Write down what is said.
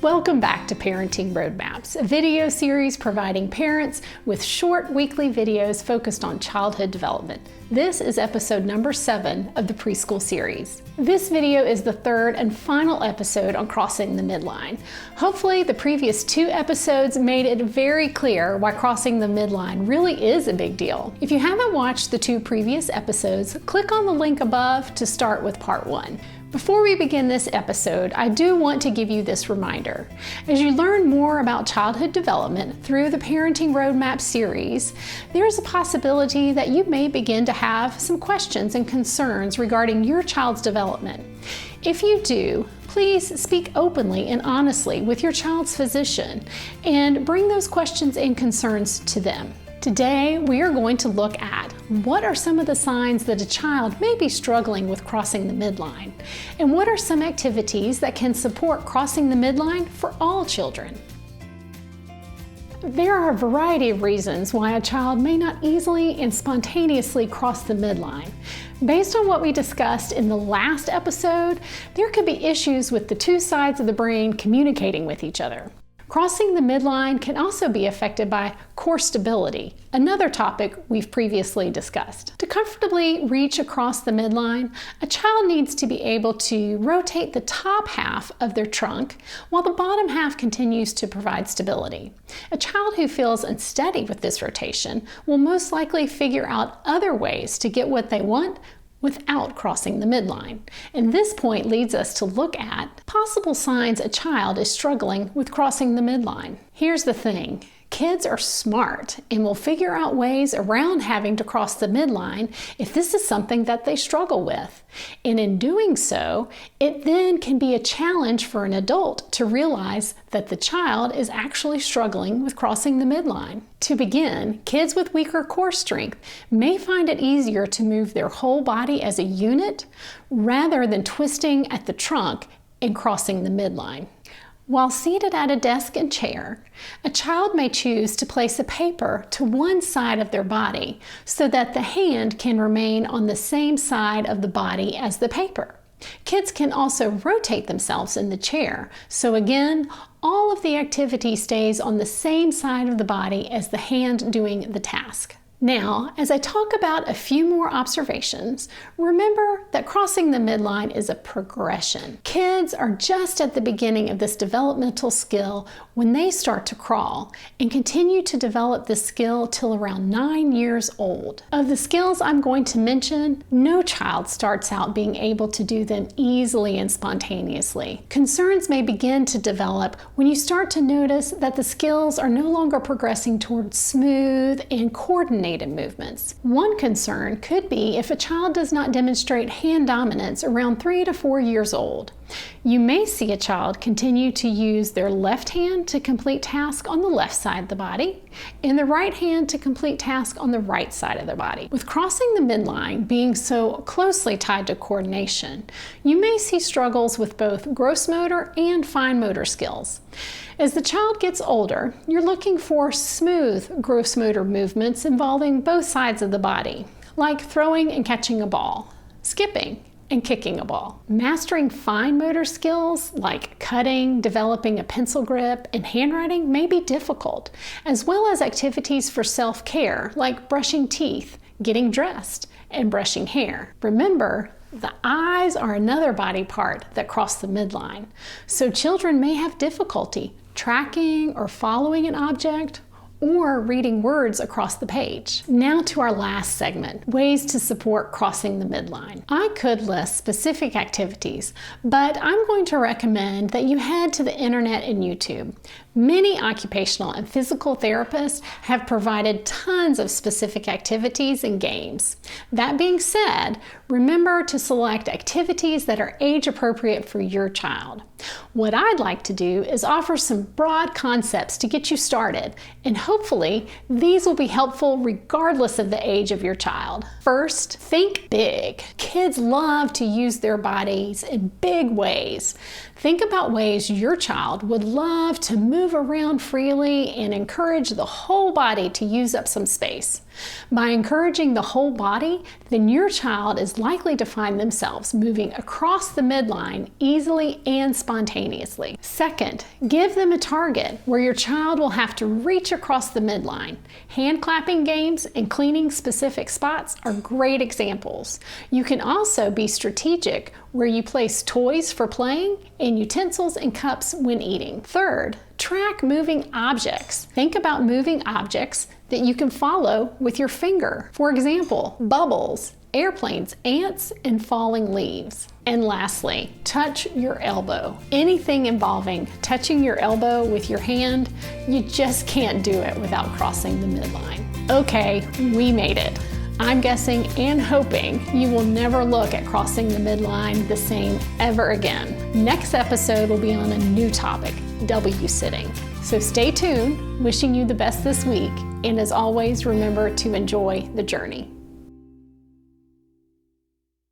Welcome back to Parenting Roadmaps, a video series providing parents with short weekly videos focused on childhood development. This is episode number 7 of the preschool series. This video is the third and final episode on crossing the midline. Hopefully the previous 2 episodes made it very clear why crossing the midline really is a big deal. If you haven't watched the 2 previous episodes, click on the link above to start with part 1. Before we begin this episode, I do want to give you this reminder. As you learn more about childhood development through the Parenting Roadmap series, there is a possibility that you may begin to have some questions and concerns regarding your child's development. If you do, please speak openly and honestly with your child's physician and bring those questions and concerns to them. Today, we are going to look at what are some of the signs that a child may be struggling with crossing the midline, and what are some activities that can support crossing the midline for all children. There are a variety of reasons why a child may not easily and spontaneously cross the midline. Based on what we discussed in the last episode, there could be issues with the 2 sides of the brain communicating with each other. Crossing the midline can also be affected by core stability, another topic we've previously discussed. To comfortably reach across the midline, a child needs to be able to rotate the top half of their trunk while the bottom half continues to provide stability. A child who feels unsteady with this rotation will most likely figure out other ways to get what they want without crossing the midline. And this point leads us to look at possible signs a child is struggling with crossing the midline. Here's the thing. Kids are smart and will figure out ways around having to cross the midline if this is something that they struggle with. And in doing so, it then can be a challenge for an adult to realize that the child is actually struggling with crossing the midline. To begin, kids with weaker core strength may find it easier to move their whole body as a unit rather than twisting at the trunk and crossing the midline. While seated at a desk and chair, a child may choose to place a paper to one side of their body so that the hand can remain on the same side of the body as the paper. Kids can also rotate themselves in the chair, so again, all of the activity stays on the same side of the body as the hand doing the task. Now, as I talk about a few more observations, remember that crossing the midline is a progression. Kids are just at the beginning of this developmental skill when they start to crawl and continue to develop this skill till around 9 years old. Of the skills I'm going to mention, no child starts out being able to do them easily and spontaneously. Concerns may begin to develop when you start to notice that the skills are no longer progressing towards smooth and coordinated movements. One concern could be if a child does not demonstrate hand dominance around 3 to 4 years old. You may see a child continue to use their left hand to complete tasks on the left side of the body and the right hand to complete tasks on the right side of the body. With crossing the midline being so closely tied to coordination, you may see struggles with both gross motor and fine motor skills. As the child gets older, you're looking for smooth gross motor movements involving both sides of the body, like throwing and catching a ball, skipping, and kicking a ball. Mastering fine motor skills like cutting, developing a pencil grip, and handwriting may be difficult, as well as activities for self-care like brushing teeth, getting dressed, and brushing hair. Remember, the eyes are another body part that cross the midline, so children may have difficulty tracking or following an object or reading words across the page. Now to our last segment, ways to support crossing the midline. I could list specific activities, but I'm going to recommend that you head to the internet and YouTube. Many occupational and physical therapists have provided tons of specific activities and games. That being said, remember to select activities that are age appropriate for your child. What I'd like to do is offer some broad concepts to get you started and hopefully these will be helpful regardless of the age of your child. First, think big. Kids love to use their bodies in big ways. Think about ways your child would love to move around freely and encourage the whole body to use up some space. By encouraging the whole body, then your child is likely to find themselves moving across the midline easily and spontaneously. Second, give them a target where your child will have to reach across the midline. Hand clapping games and cleaning specific spots are great examples. You can also be strategic where you place toys for playing and utensils and cups when eating. Third, track moving objects. Think about moving objects that you can follow with your finger. For example, bubbles, airplanes, ants, and falling leaves. And lastly, touch your elbow. Anything involving touching your elbow with your hand, you just can't do it without crossing the midline. Okay, we made it. I'm guessing and hoping you will never look at crossing the midline the same ever again. Next episode will be on a new topic, W-sitting. So stay tuned, wishing you the best this week, and as always, remember to enjoy the journey.